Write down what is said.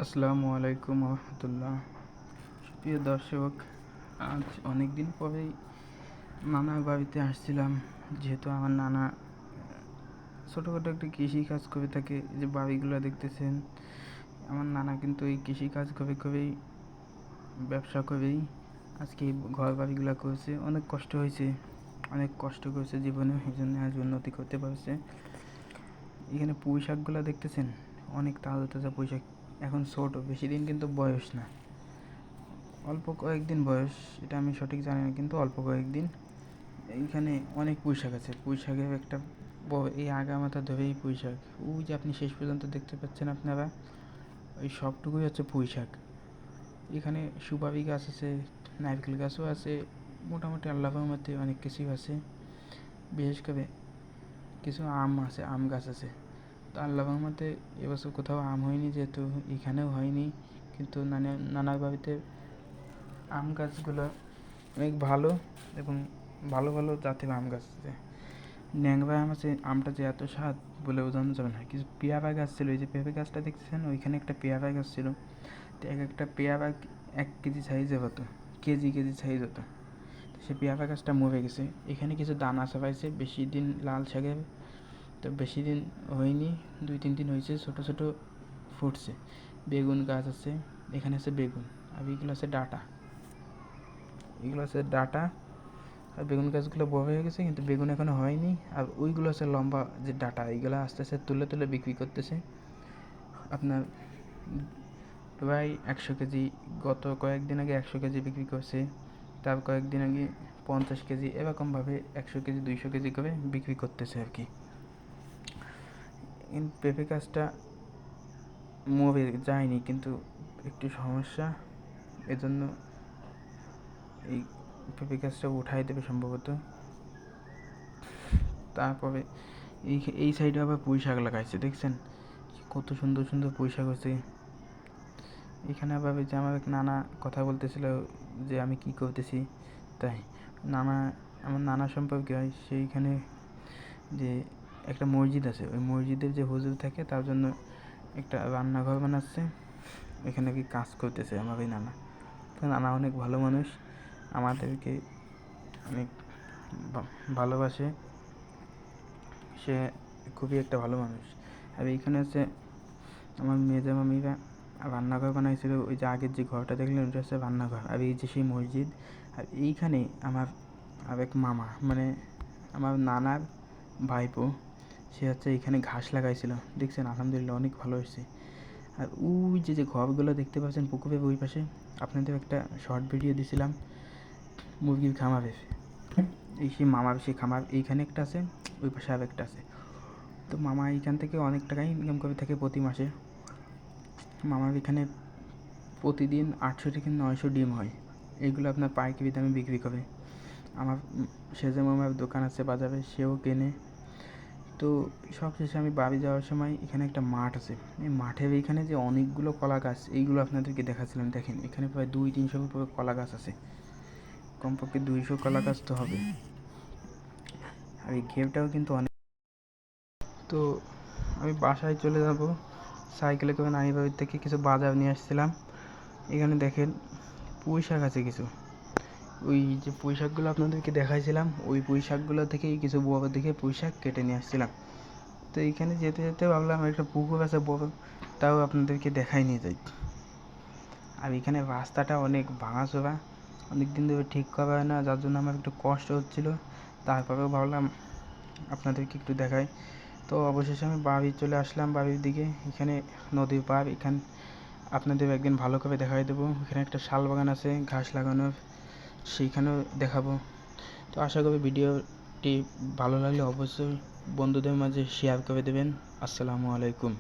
আসসালামু আলাইকুম রহমতুল্লাহ। প্রিয় দর্শক, আজ অনেক দিন পরেই নানার বাড়িতে আসছিলাম। যেহেতু আমার নানা ছোটোখাটো একটা কৃষি কাজ করে থাকে, যে বাড়িগুলো দেখতেছেন, আমার নানা কিন্তু এই কৃষি কাজ করেই ব্যবসা করেই আজকে এই ঘর বাড়িগুলো করেছে। অনেক কষ্ট হয়েছে, অনেক কষ্ট করেছে জীবনে, এই জন্য আজ উন্নতি করতে পারছে। এখানে পুঁই শাকগুলো দেখতেছেন, অনেক তাজা তাজা পুঁই শাক, এখন ছোটো, বেশি দিন কিন্তু বয়স না, অল্প কয়েকদিন বয়স, এটা আমি সঠিক জানি না, কিন্তু অল্প কয়েকদিন। এইখানে অনেক পুঁই শাক আছে, পুঁই শাকের একটা এই আগা মাথা ধরেই পুঁই শাক, ওই যে আপনি শেষ পর্যন্ত দেখতে পাচ্ছেন আপনারা, ওই সবটুকুই হচ্ছে পুঁই শাক। এখানে সুপারি গাছ আছে, নারকেল গাছও আছে, মোটামুটি আল্লাহর মধ্যে অনেক কিছুই আছে। বিশেষ করে কিছু আম আছে, আম গাছ আছে। তো আল্লাহর মধ্যে এবছর কোথাও আম হয়নি, যেহেতু এখানেও হয়নি, কিন্তু নানার বাড়িতে আম গাছগুলো অনেক ভালো এবং ভালো ভালো জাতের আম গাছ আছে। ন্যাংরা আম আছে, আমটা যে এত স্বাদ বলে বোঝানো যাবে না। কিছু পেয়ারা গাছ ছিল, এই যে পেঁপে গাছটা দেখছেন, ওইখানে একটা পেয়ারা গাছ ছিল। তো একটা পেয়ারা 1 কেজি সাইজে হতো, কেজি সাইজ হতো। তো সে পেয়ারা গাছটা মরে গেছে। এখানে কিছু দানা ছাপাইছে, বেশি দিন লাল শাকের তো বেশি দিন হয়নি, 2-3 দিন হয়েছে, ছোটো ছোটো ফুটছে। বেগুন গাছ আছে, এখানে আছে বেগুন, আর এইগুলো আছে ডাঁটা, এগুলো আছে ডাঁটা। আর বেগুন গাছগুলো বড় হয়ে গেছে, কিন্তু বেগুন এখনো হয়নি। আর ওইগুলো আছে লম্বা যে ডাঁটা, এইগুলো আস্তে আস্তে তুলে তুলে বিক্রি করতেছে। আপনার প্রায় 100 কেজি, গত কয়েকদিন আগে 100 কেজি বিক্রি করছে, তার কয়েকদিন আগে 50 কেজি, এরকমভাবে 100 কেজি 200 কেজি করে বিক্রি করতেছে আর কি। পেঁপে গাছটা মরে যায়নি, কিন্তু একটু সমস্যা, এজন্য এই পেঁপে গাছটা উঠাই দেবে সম্ভবত। তারপরে এই সাইডে আবার পুঁই শাক লাগাইছে, দেখছেন কত সুন্দর সুন্দর পুঁই শাক হচ্ছে। এখানে আবার যে আমার নানা কথা বলতেছিল যে আমি কি করতেছি, তাই আমার নানা সম্পর্কে হয়, সেইখানে যে একটা মসজিদ আছে, ওই মসজিদের যে হুজুর থাকে, তার জন্য একটা রান্নাঘর বানাচ্ছে, এখানে কি কাজ করতেছে আমার ওই নানা। তো নানা অনেক ভালো মানুষ, আমাদেরকে অনেক ভালোবাসে, সে খুবই একটা ভালো মানুষ। আর এইখানে আছে আমার মেজা মামিরা রান্নাঘর বানাইছিল, ওই যে আগের যে ঘরটা দেখলেন, ওইটা হচ্ছে রান্নাঘর, আর এই যে সেই মসজিদ। আর এইখানে আমার আরেক মামা, মানে আমার নানার ভাইপো, সে হচ্ছে এইখানে ঘাস লাগাইছিল, দেখছেন আলহামদুলিল্লাহ অনেক ভালো হয়েছে। আর ওই যে ঘরগুলো দেখতে পাচ্ছেন পুকুরের ওই পাশে, আপনাদের একটা শর্ট ভিডিও দিয়েছিলাম মুরগির খামারের, এই সেই মামার সেই খামার এইখানে একটা আছে, ওই পাশে আর একটা আছে। তো মামা এইখান থেকে অনেক টাকাই ইনকাম করে থাকে প্রতি মাসে। মামার এখানে প্রতিদিন 800 থেকে 900 ডিম হয়, এইগুলো আপনার পাইকারি দামে বিক্রি করে। আমার সেজে মামার দোকান আছে বাজারে, সেও কেনে। তো সবশেষে আমি বাড়ি যাওয়ার সময় এখানে একটা মাঠ আছে, এই মাঠের এইখানে যে অনেকগুলো কলা গাছ, এইগুলো আপনাদেরকে দেখাচ্ছিলাম, দেখেন এখানে প্রায় 200-300 উপরে কলা গাছ আছে, কমপক্ষে 200 কলা গাছ তো হবে। আর এই ঘেরটাও কিন্তু অনেক। তো আমি বাসায় চলে যাব, সাইকেলে করে নানি বাড়ির থেকে কিছু বাজার নিয়ে আসছিলাম। এখানে দেখেন পুঁই শাক আছে কিছু, ওই যে পুঁই শাকগুলো আপনাদেরকে দেখাইছিলাম, ওই পুঁই শাকগুলো থেকেই কিছু বড় দেখে পুঁই শাক কেটে নিয়ে আসছিলাম। তো এইখানে যেতে যেতে ভাবলাম একটা পুকুর আছে বড়, তাও আপনাদেরকে দেখাই নিয়ে যাই। আর এখানে রাস্তাটা অনেক ভাঙাচোরা, অনেক দিন ধরে ঠিক করা হয় না, যার জন্য আমার একটু কষ্ট হচ্ছিলো, তারপরেও ভাবলাম আপনাদেরকে একটু দেখাই। তো অবশেষে আমি বাড়ি চলে আসলাম, বাড়ির দিকে। এখানে নদীর পাড়, এখানে আপনাদের একদিন ভালো করে দেখাই দেবো। এখানে একটা শাল বাগান আছে ঘাস লাগানোর, সেইখানেও দেখাবো। তো আশা করি ভিডিওটি ভালো লাগলে অবশ্যই বন্ধুদের মাঝে শেয়ার করে দেবেন। আসসালামু আলাইকুম।